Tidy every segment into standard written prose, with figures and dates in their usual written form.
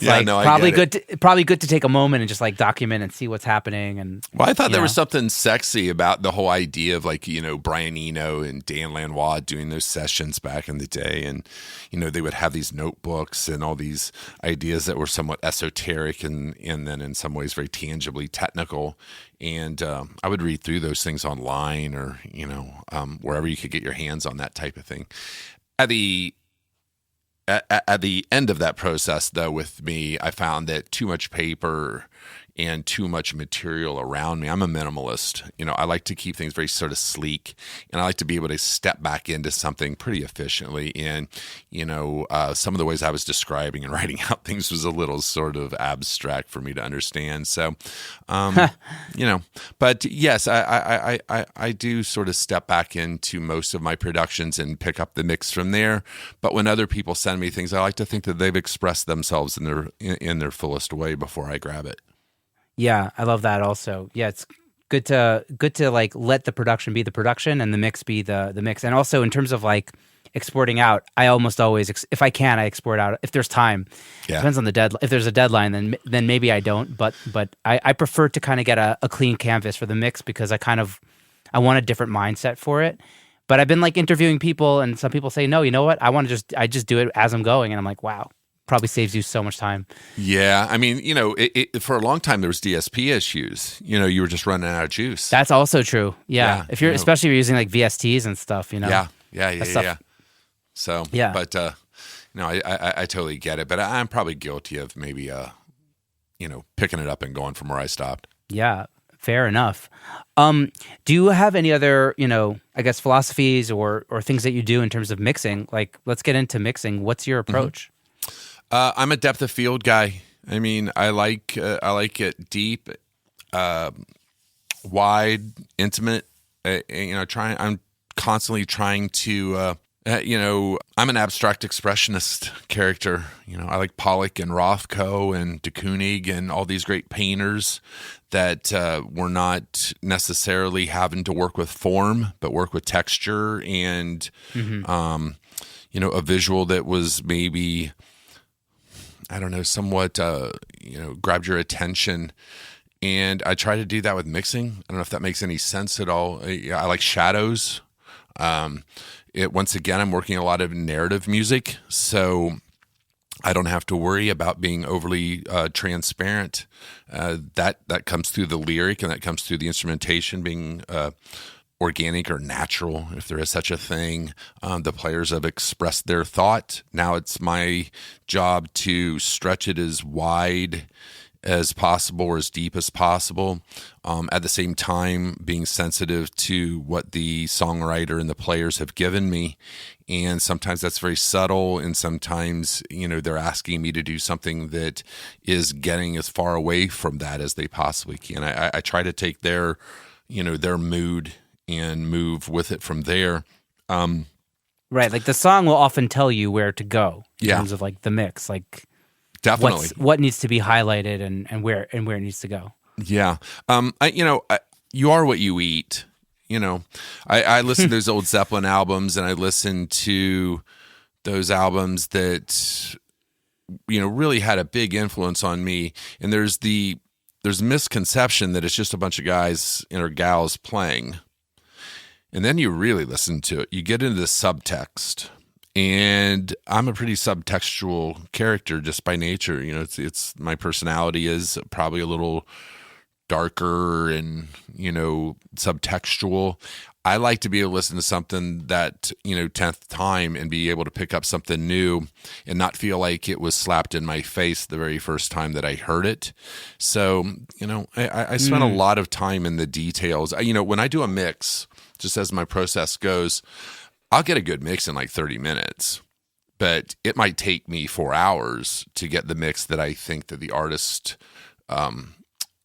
Yeah, like no, I probably get good. Probably good to take a moment and just like document and see what's happening. And Well, I thought there was something sexy about the whole idea of like, Brian Eno and Dan Lanois doing those sessions back in the day. And, they would have these notebooks and all these ideas that were somewhat esoteric and then in some ways very tangibly technical. And I would read through those things online or, wherever you could get your hands on that type of thing. At the end of that process, though, with me, I found that too much paper and too much material around me. I'm a minimalist. I like to keep things very sort of sleek, and I like to be able to step back into something pretty efficiently. And, some of the ways I was describing and writing out things was a little sort of abstract for me to understand. So, but yes, I do sort of step back into most of my productions and pick up the mix from there. But when other people send me things, I like to think that they've expressed themselves in their fullest way before I grab it. Yeah, I love that also. Yeah, it's good to like let the production be the production and the mix be the mix. And also in terms of like exporting out, I almost always, if I can, I export out if there's time. Yeah. Depends on the deadline. If there's a deadline, then maybe I don't. But I prefer to kind of get a clean canvas for the mix because I want a different mindset for it. But I've been like interviewing people, and some people say, no, you know what? I just do it as I'm going, and I'm like, wow. Probably saves you so much time. Yeah, I mean, for a long time there was DSP issues. You were just running out of juice. That's also true. Yeah, if you're especially if you're using like VSTs and stuff, Yeah. So yeah, but I totally get it. But I'm probably guilty of maybe picking it up and going from where I stopped. Yeah, fair enough. Do you have any other I guess philosophies or things that you do in terms of mixing? Like, let's get into mixing. What's your approach? I'm a depth of field guy. I mean, I like it deep, wide, intimate. I'm constantly trying to. I'm an abstract expressionist character. I like Pollock and Rothko and de Kooning and all these great painters that were not necessarily having to work with form, but work with texture and, a visual that was maybe, I don't know, somewhat, grabbed your attention. And I try to do that with mixing. I don't know if that makes any sense at all. I like shadows. Once again, I'm working a lot of narrative music, so I don't have to worry about being overly transparent. That comes through the lyric, and that comes through the instrumentation being organic or natural, if there is such a thing. The players have expressed their thought. Now it's my job to stretch it as wide as possible or as deep as possible. At the same time, being sensitive to what the songwriter and the players have given me. And sometimes that's very subtle, and sometimes, they're asking me to do something that is getting as far away from that as they possibly can. I try to take their mood and move with it from there. Right, like the song will often tell you where to go in terms of like the mix, like definitely what needs to be highlighted and where it needs to go. Yeah, you are what you eat. I listen to those old Zeppelin albums, and I listen to those albums that really had a big influence on me. And there's misconception that it's just a bunch of guys or gals playing. And then you really listen to it. You get into the subtext. And I'm a pretty subtextual character just by nature. It's my personality is probably a little darker and, subtextual. I like to be able to listen to something that, 10th time and be able to pick up something new and not feel like it was slapped in my face the very first time that I heard it. So, I spent a lot of time in the details. When I do a mix, just as my process goes, I'll get a good mix in like 30 minutes, but it might take me 4 hours to get the mix that I think that the artist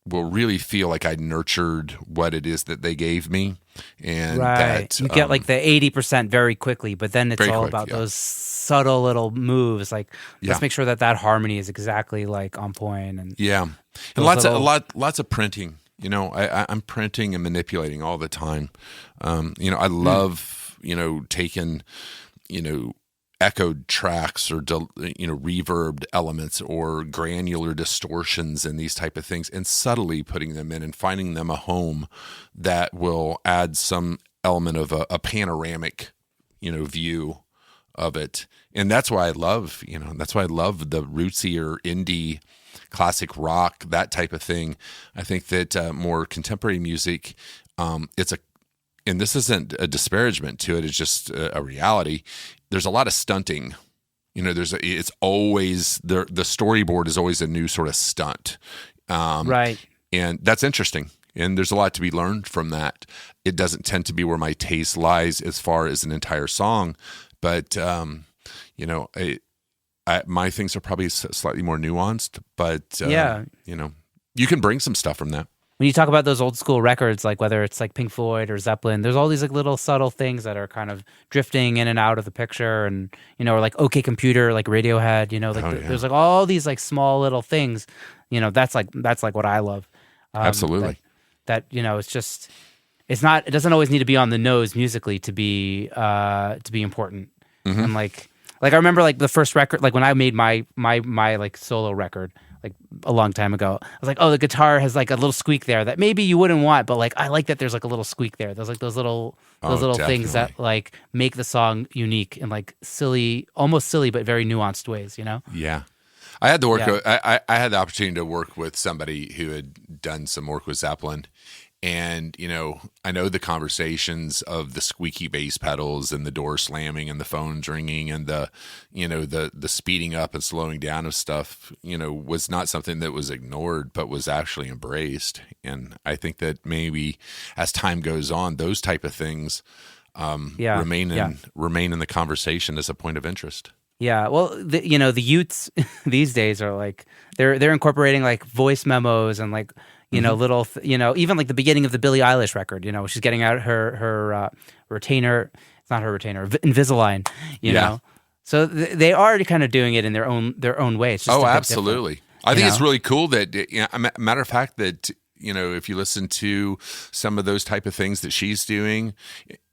will really feel like I nurtured what it is that they gave me. And that you get like the 80% very quickly, but then it's all about those subtle little moves. Like, let's make sure that harmony is exactly like on point. And and lots of printing. I'm printing and manipulating all the time. I love, taking, echoed tracks or reverbed elements or granular distortions and these type of things, and subtly putting them in and finding them a home that will add some element of a panoramic view of it. And that's why I love the rootsier indie classic rock, that type of thing. I think that more contemporary music, and this isn't a disparagement to it, it's just a reality. There's a lot of stunting. It's always the storyboard is always a new sort of stunt. Right. And that's interesting. And there's a lot to be learned from that. It doesn't tend to be where my taste lies as far as an entire song, but my things are probably slightly more nuanced. But you can bring some stuff from that. When you talk about those old school records, like whether it's like Pink Floyd or Zeppelin, there's all these like little subtle things that are kind of drifting in and out of the picture, and or like OK Computer, like Radiohead, there's like all these like small little things, that's like what I love. Absolutely. That it doesn't always need to be on the nose musically to be important. Mm-hmm. And like I remember like the first record, like when I made my like solo record, like a long time ago, I was like, oh, the guitar has like a little squeak there that maybe you wouldn't want, but like I like that there's like a little squeak there. There's like those little things that like make the song unique in like almost silly but very nuanced ways, Yeah. I had to work. Yeah. I had the opportunity to work with somebody who had done some work with Zeppelin, and I know the conversations of the squeaky bass pedals and the door slamming and the phones ringing and the speeding up and slowing down of stuff. Was not something that was ignored, but was actually embraced. And I think that maybe as time goes on, those type of things remain in the conversation as a point of interest. Yeah, well, the youths these days are like they're incorporating like voice memos and like little even like the beginning of the Billie Eilish record. She's getting out her retainer. It's not her retainer, Invisalign. You know, so they are kind of doing it in their own way. It's just absolutely. I think it's really cool that matter of fact that if you listen to some of those type of things that she's doing,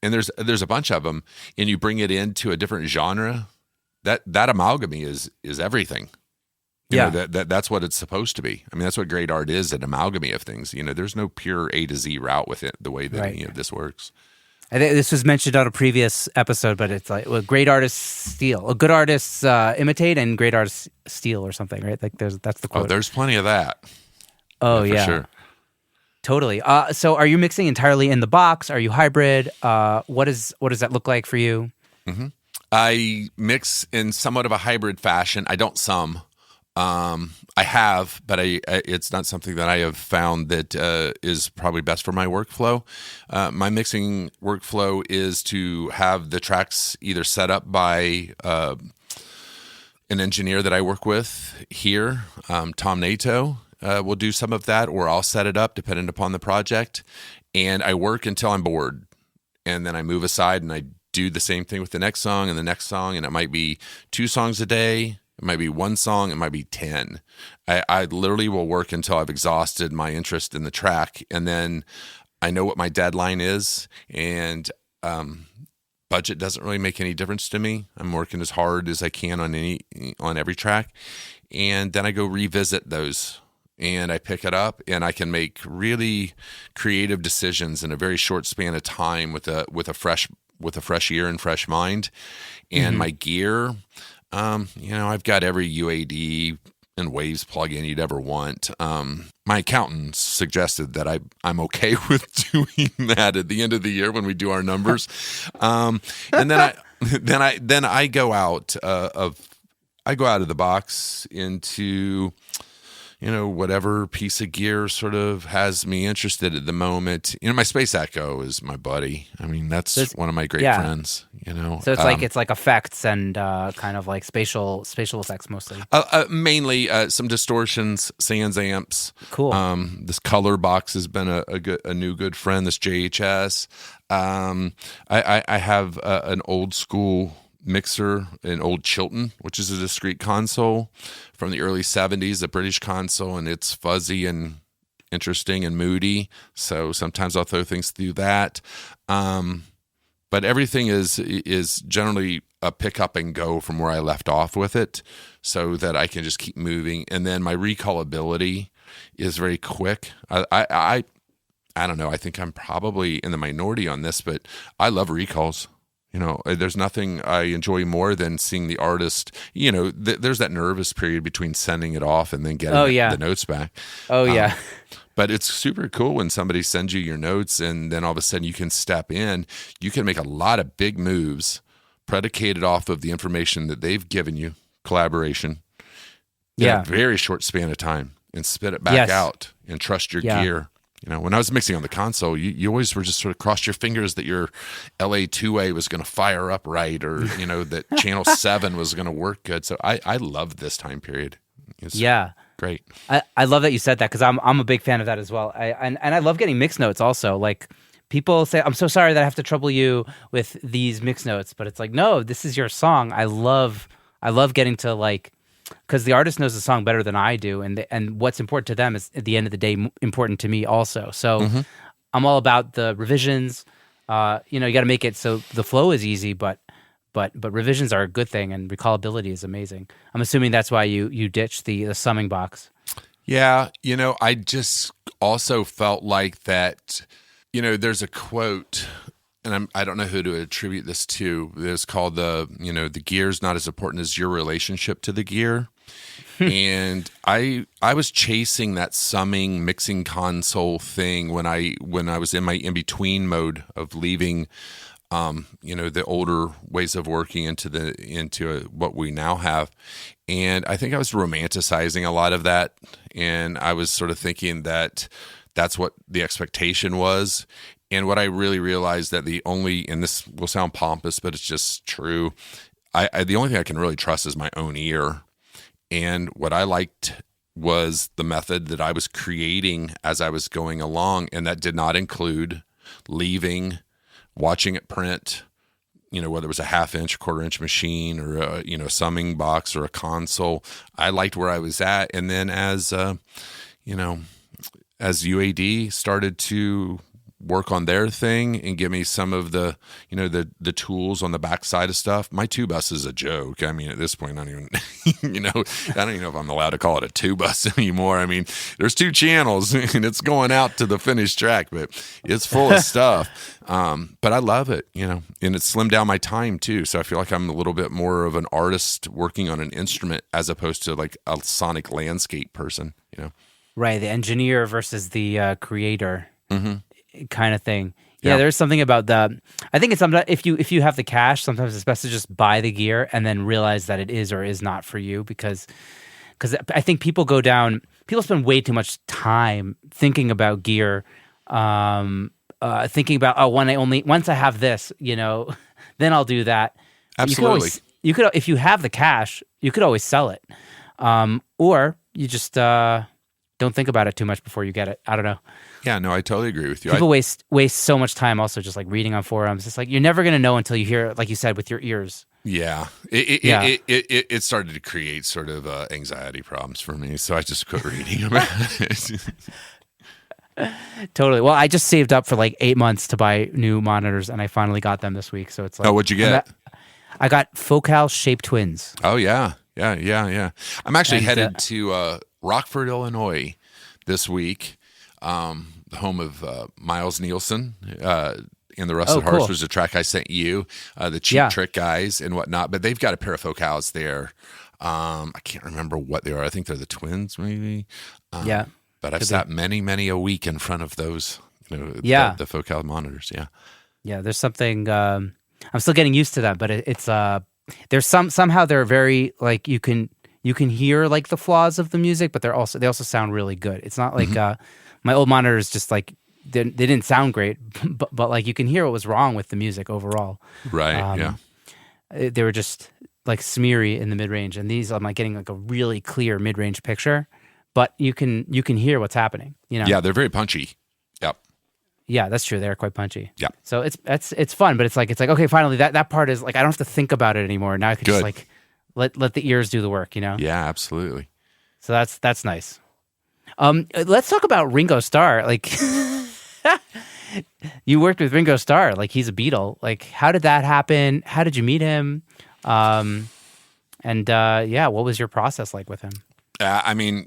and there's a bunch of them, and you bring it into a different genre. That amalgamy is everything. That's what it's supposed to be. I mean, that's what great art is, an amalgamy of things. There's no pure A to Z route with it, the way that this works. I think this was mentioned on a previous episode, but it's like, well, great artists steal. Good artists imitate, and great artists steal, or something, right? Like that's the quote. Oh, there's plenty of that. Oh, yeah. For sure. Totally. So are you mixing entirely in the box? Are you hybrid? What does that look like for you? Mm-hmm. I mix in somewhat of a hybrid fashion. I don't I have, but it's not something that I have found that is probably best for my workflow. My mixing workflow is to have the tracks either set up by an engineer that I work with here, Tom Nato. Will do some of that, or I'll set it up depending upon the project. And I work until I'm bored. And then I move aside and I do the same thing with the next song and the next song, and it might be 2 songs a day, it might be 1 song, it might be 10. I literally will work until I've exhausted my interest in the track, and then I know what my deadline is, and budget doesn't really make any difference to me. I'm working as hard as I can on every track, and then I go revisit those. And I pick it up, and I can make really creative decisions in a very short span of time with a fresh ear and fresh mind. And my gear, I've got every UAD and Waves plugin you'd ever want. My accountant suggested that I'm okay with doing that at the end of the year when we do our numbers. And then I go out of the box into whatever piece of gear sort of has me interested at the moment. My Space Echo is my buddy. I mean, that's one of my great friends. So it's like effects and kind of like spatial effects mostly. Mainly some distortions, sans amps. Cool. This color box has been a new good friend. This JHS. I have an old school mixer, an old Chilton, which is a discrete console from the early 70s, a British console, and it's fuzzy and interesting and moody. So sometimes I'll throw things through that. But everything is generally a pick up and go from where I left off with it, so that I can just keep moving. And then my recallability is very quick. I don't know. I think I'm probably in the minority on this, but I love recalls. There's nothing I enjoy more than seeing the artist. There's that nervous period between sending it off and then getting the notes back. Oh yeah. But it's super cool when somebody sends you your notes and then all of a sudden you can step in. You can make a lot of big moves predicated off of the information that they've given you, collaboration, in a very short span of time, and spit it back out and trust your gear. When I was mixing on the console, you always were just sort of cross your fingers that your LA2A was going to fire up right, or, that channel 7 was going to work good. So I love this time period. It's great. I love that you said that, because I'm a big fan of that as well. And I love getting mix notes also. Like, people say, I'm so sorry that I have to trouble you with these mix notes, but it's like, no, this is your song. I love getting to, like, because the artist knows the song better than I do, and what's important to them is at the end of the day important to me also. So I'm all about the revisions. You got to make it so the flow is easy, but revisions are a good thing, and recallability is amazing. I'm assuming that's why you ditched the summing box. Yeah, I just also felt like that. There's a quote, and I don't know who to attribute this to. It's called the gear's not as important as your relationship to the gear. And I was chasing that summing mixing console thing when I was in my in between mode of leaving, the older ways of working into what we now have. And I think I was romanticizing a lot of that, and I was sort of thinking that that's what the expectation was. And what I really realized that and this will sound pompous, but it's just true, the only thing I can really trust is my own ear. And what I liked was the method that I was creating as I was going along, and that did not include leaving, watching it print, whether it was a 1/2 inch, 1/4 inch machine, or a summing box or a console. I liked where I was at. And then as UAD started to work on their thing and give me some of the tools on the backside of stuff. My two bus is a joke. I mean, at this point, I don't even I don't even know if I'm allowed to call it a two bus anymore. I mean, there's 2 channels and it's going out to the finished track, but it's full of stuff. But I love it, and it's slimmed down my time too. So I feel like I'm a little bit more of an artist working on an instrument as opposed to like a sonic landscape person, Right, the engineer versus the creator. Kind of thing. Yeah, there's something about the. I think it's something, if you have the cash, sometimes it's best to just buy the gear and then realize that it is or is not for you, because I think people spend way too much time thinking about gear, thinking about once I have this, then I'll do that. Absolutely. You could if you have the cash, you could always sell it, or you just don't think about it too much before you get it. I don't know. Yeah, no, I totally agree with you. People waste so much time also just like reading on forums. It's like you're never going to know until you hear it, like you said, with your ears. Yeah. It started to create sort of anxiety problems for me, so I just quit reading about it. Totally. Well, I just saved up for like 8 months to buy new monitors, and I finally got them this week. So it's like, what'd you get? I got Focal Shape Twins. Oh, yeah. I'm actually headed to Rockford, Illinois this week. The home of Miles Nielsen and the Rusted Hearts, was a track I sent you, the Cheap Trick guys and whatnot. But they've got a pair of Focals there. I can't remember what they are. I think they're the Twins, maybe. But I've sat many a week in front of those, the Focal monitors. Yeah. Yeah, there's something. I'm still getting used to that, but it's there's somehow they're very like you can hear like the flaws of the music, but they also sound really good. It's not like my old monitors just like they didn't sound great, but like you can hear what was wrong with the music overall. Right. They were just like smeary in the mid range, and these I'm like getting like a really clear mid range picture, but you can hear what's happening. Yeah, they're very punchy. Yep. Yeah, that's true. They're quite punchy. Yeah. So it's fun, but it's like okay, finally that part is like I don't have to think about it anymore. Now I can just like let the ears do the work. Yeah, absolutely. So that's nice. Let's talk about Ringo Starr. Like, you worked with Ringo Starr. Like, he's a Beatle. Like, how did that happen? How did you meet him? And yeah, what was your process like with him? I mean,